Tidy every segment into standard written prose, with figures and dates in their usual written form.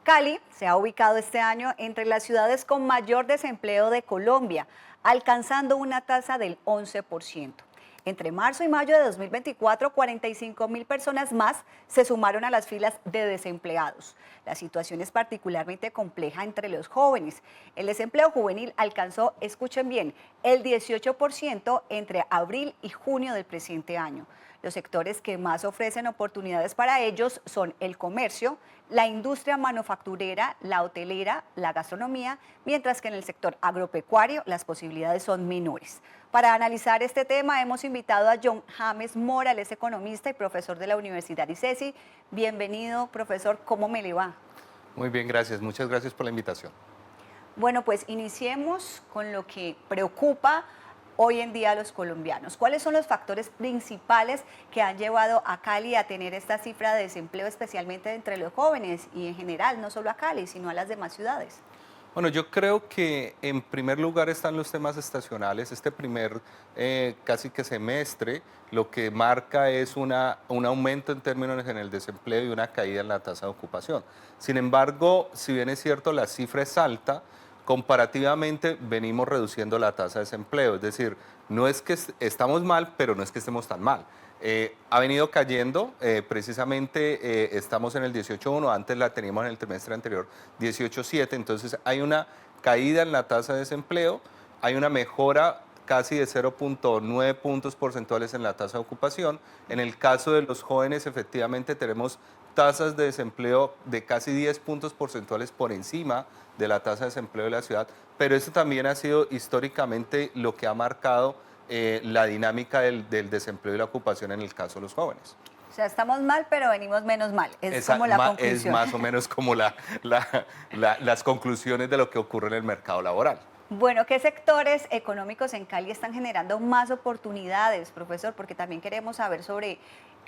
Cali se ha ubicado este año entre las ciudades con mayor desempleo de Colombia, alcanzando una tasa del 11%. Entre marzo y mayo de 2024, 45.000 personas más se sumaron a las filas de desempleados. La situación es particularmente compleja entre los jóvenes. El desempleo juvenil alcanzó, escuchen bien, el 18% entre abril y junio del presente año. Los sectores que más ofrecen oportunidades para ellos son el comercio, la industria manufacturera, la hotelera, la gastronomía, mientras que en el sector agropecuario las posibilidades son menores. Para analizar este tema hemos invitado a John James Mora, él es economista y profesor de la Universidad ICESI. Bienvenido, profesor, ¿cómo me le va? Muy bien, gracias. Muchas gracias por la invitación. Bueno, pues iniciemos con lo que preocupa hoy en día a los colombianos. ¿Cuáles son los factores principales que han llevado a Cali a tener esta cifra de desempleo, especialmente entre los jóvenes y en general, no solo a Cali, sino a las demás ciudades? Bueno, yo creo que en primer lugar están los temas estacionales. Este primer casi que semestre lo que marca es un aumento en términos en el desempleo y una caída en la tasa de ocupación. Sin embargo, si bien es cierto, la cifra es alta, comparativamente venimos reduciendo la tasa de desempleo. Es decir, no es que estamos mal, pero no es que estemos tan mal. Ha venido cayendo, precisamente estamos en el 18.1, antes la teníamos en el trimestre anterior 18.7, entonces hay una caída en la tasa de desempleo, hay una mejora casi de 0.9 puntos porcentuales en la tasa de ocupación. En el caso de los jóvenes, efectivamente tenemos tasas de desempleo de casi 10 puntos porcentuales por encima de la tasa de desempleo de la ciudad, pero eso también ha sido históricamente lo que ha marcado la dinámica del desempleo y la ocupación en el caso de los jóvenes. O sea, estamos mal, pero venimos menos mal. Es como la Es conclusión. más o menos como las conclusiones de lo que ocurre en el mercado laboral. Bueno, ¿qué sectores económicos en Cali están generando más oportunidades, profesor? Porque también queremos saber sobre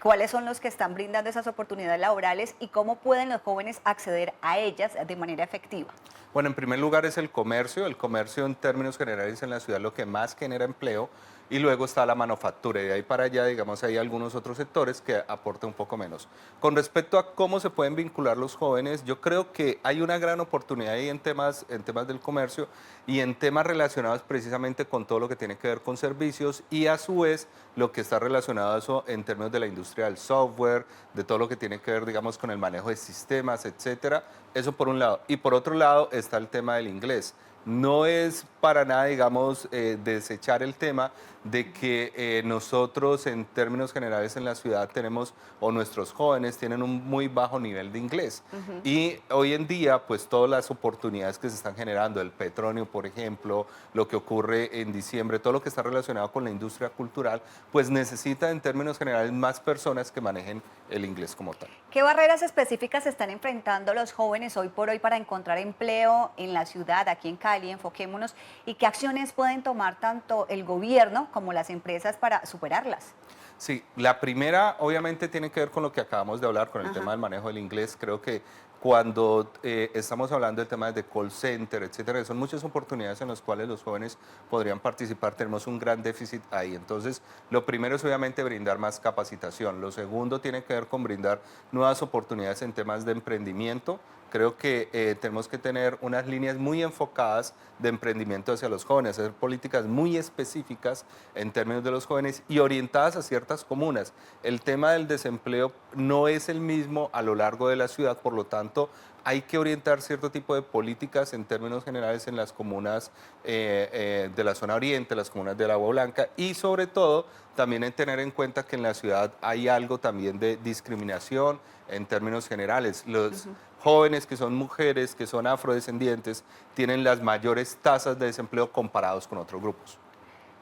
cuáles son los que están brindando esas oportunidades laborales y cómo pueden los jóvenes acceder a ellas de manera efectiva. Bueno, en primer lugar es el comercio. El comercio en términos generales en la ciudad lo que más genera empleo, y luego está la manufactura, y de ahí para allá, digamos, hay algunos otros sectores que aportan un poco menos. Con respecto a cómo se pueden vincular los jóvenes, yo creo que hay una gran oportunidad ahí en temas del comercio y en temas relacionados precisamente con todo lo que tiene que ver con servicios, y a su vez lo que está relacionado a eso en términos de la industria del software, de todo lo que tiene que ver, digamos, con el manejo de sistemas, etcétera. Eso por un lado. Y por otro lado está el tema del inglés. No es para nada, digamos, desechar el tema de que nosotros en términos generales en la ciudad tenemos, o nuestros jóvenes tienen un muy bajo nivel de inglés. Y hoy en día, pues todas las oportunidades que se están generando, el petróleo, por ejemplo, lo que ocurre en diciembre, todo lo que está relacionado con la industria cultural, pues necesita en términos generales más personas que manejen el inglés como tal. ¿Qué barreras específicas se están enfrentando los jóvenes hoy por hoy para encontrar empleo en la ciudad, aquí en Cali? Enfoquémonos. ¿Y qué acciones pueden tomar tanto el gobierno como las empresas para superarlas? Sí, la primera obviamente tiene que ver con lo que acabamos de hablar, con el Ajá. tema del manejo del inglés. Creo que cuando estamos hablando del tema de call center, etcétera, son muchas oportunidades en las cuales los jóvenes podrían participar. Tenemos un gran déficit ahí. Entonces, lo primero es obviamente brindar más capacitación. Lo segundo tiene que ver con brindar nuevas oportunidades en temas de emprendimiento. Creo que tenemos que tener unas líneas muy enfocadas de emprendimiento hacia los jóvenes, hacer políticas muy específicas en términos de los jóvenes y orientadas a ciertas comunas. El tema del desempleo no es el mismo a lo largo de la ciudad, por lo tanto, hay que orientar cierto tipo de políticas en términos generales en las comunas de la zona oriente, las comunas del Agua Blanca, y sobre todo también en tener en cuenta que en la ciudad hay algo también de discriminación en términos generales. Los jóvenes que son mujeres, que son afrodescendientes, tienen las mayores tasas de desempleo comparados con otros grupos.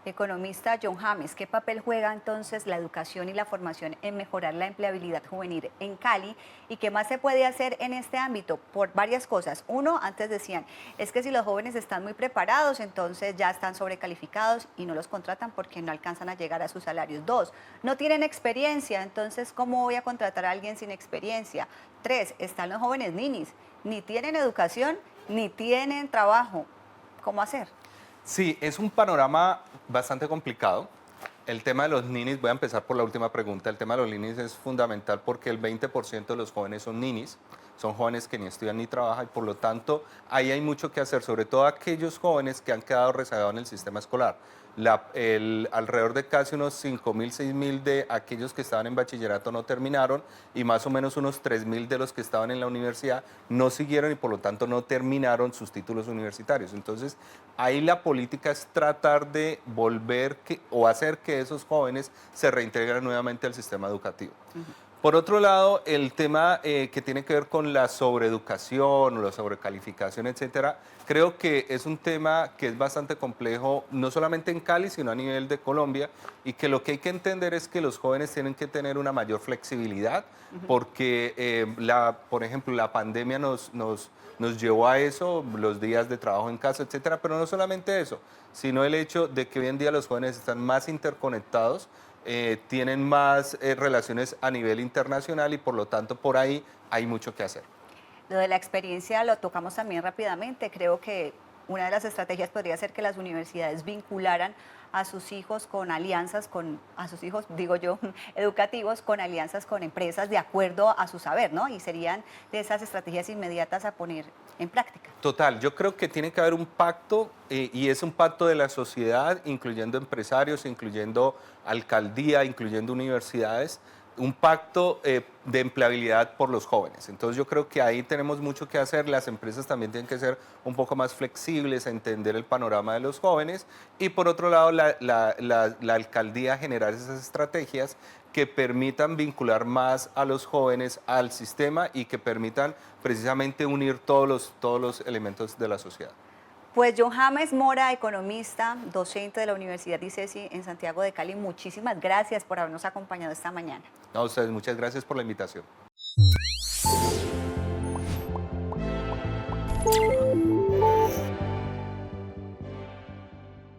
Economista John James, ¿qué papel juega entonces la educación y la formación en mejorar la empleabilidad juvenil en Cali? ¿Y qué más se puede hacer en este ámbito? Por varias cosas. Uno, antes decían, es que si los jóvenes están muy preparados, entonces ya están sobrecalificados y no los contratan porque no alcanzan a llegar a sus salarios. Dos, no tienen experiencia, entonces ¿cómo voy a contratar a alguien sin experiencia? Tres, están los jóvenes ninis, ni tienen educación, ni tienen trabajo. ¿Cómo hacer? Sí, es un panorama bastante complicado. El tema de los ninis, voy a empezar por la última pregunta. El tema de los ninis es fundamental porque el 20% de los jóvenes son ninis, son jóvenes que ni estudian ni trabajan y por lo tanto ahí hay mucho que hacer, sobre todo aquellos jóvenes que han quedado rezagados en el sistema escolar. Alrededor de casi unos 5.000, 6.000 de aquellos que estaban en bachillerato no terminaron y más o menos unos 3.000 de los que estaban en la universidad no siguieron y por lo tanto no terminaron sus títulos universitarios. Entonces, ahí la política es tratar de o hacer que esos jóvenes se reintegren nuevamente al sistema educativo. Por otro lado, el tema que tiene que ver con la sobreeducación o la sobrecalificación, etcétera, creo que es un tema que es bastante complejo, no solamente en Cali, sino a nivel de Colombia, y que lo que hay que entender es que los jóvenes tienen que tener una mayor flexibilidad, porque, por ejemplo, la pandemia nos llevó a eso, los días de trabajo en casa, etcétera, pero no solamente eso, sino el hecho de que hoy en día los jóvenes están más interconectados, tienen más relaciones a nivel internacional y por lo tanto por ahí hay mucho que hacer. Lo de la experiencia lo tocamos también rápidamente. Creo que una de las estrategias podría ser que las universidades vincularan a sus hijos con alianzas, a sus hijos, digo yo, educativos, con alianzas con empresas de acuerdo a su saber, ¿no? Y serían de esas estrategias inmediatas a poner en práctica. Total, yo creo que tiene que haber un pacto y es un pacto de la sociedad, incluyendo empresarios, incluyendo alcaldía, incluyendo universidades, un pacto de empleabilidad por los jóvenes. Entonces yo creo que ahí tenemos mucho que hacer, las empresas también tienen que ser un poco más flexibles a entender el panorama de los jóvenes y por otro lado la alcaldía generar esas estrategias que permitan vincular más a los jóvenes al sistema y que permitan precisamente unir todos los elementos de la sociedad. Pues John James Mora, economista, docente de la Universidad ICESI en Santiago de Cali, muchísimas gracias por habernos acompañado esta mañana. No, a ustedes muchas gracias por la invitación.